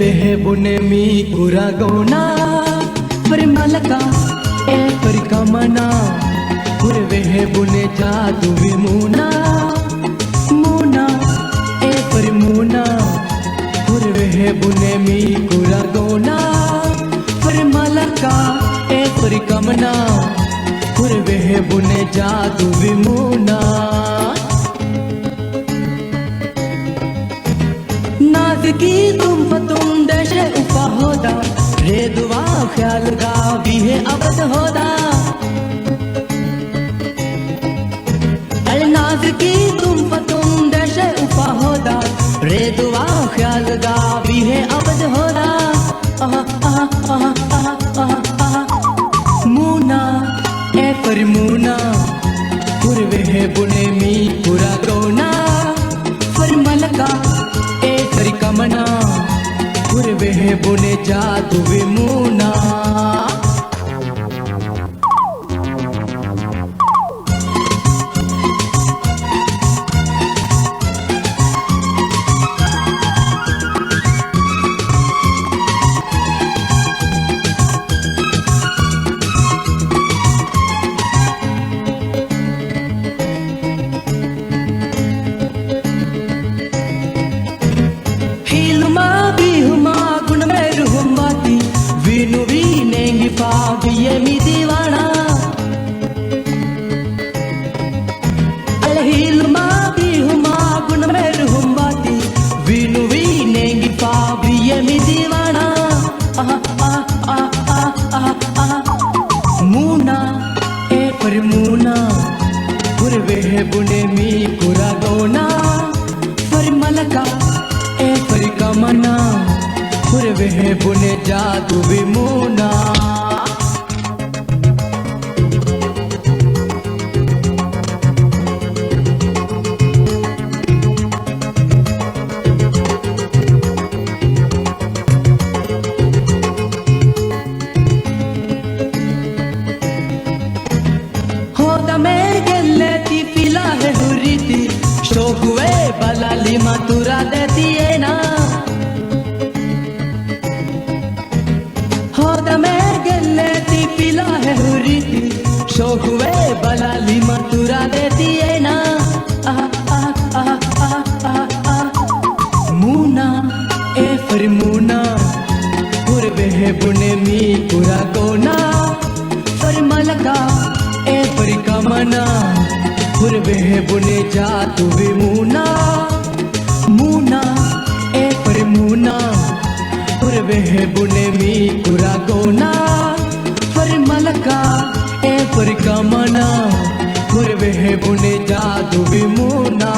Kurvehe bune mi kuragona Parimalaka e parikamana Kurvehe bune jadu vimuna Muna e parimuna Kurvehe bune mi kuragona Parimalaka e parikamana Kurvehe bune jadu vimuna की तुम फतुम देशे उपा होदा रे दुआ ख्याल गा भी है अबद होदा नाज की तुम फतुम देशे उपा होदा रे दुआ ख्याल गा भी है अबद होदा मुना ए परिमुना कुरवे है बुने मी पूरा gonna परिमलका kamana kurvehe bune jadu vimuna ये मी दीवाना अलहिल मा भी हुमा गुण में रहूंबाती वीनु वी नेंगी पावी ये मी दीवाना मुना ए परिमुना कुरवे है बुने मी कुरा गोना परिमलका ए परिकमना कुरवे है बुने जादू विमुना शोकुए बलाली मथुरा देती है ना हो दमे गलेती पिला है हुरीती शोकुए बलाली मथुरा देती है ना मुना ए फरमुना कुरवे है बुने मी पूरा गोना फरमलका ए परिकमना कुरवे बुने जादू विमुना मुना ए परिमुना कुरवे बुने मी कुरा गोना परिमलका ए परिकमना कुरवे बुने जादू विमुना।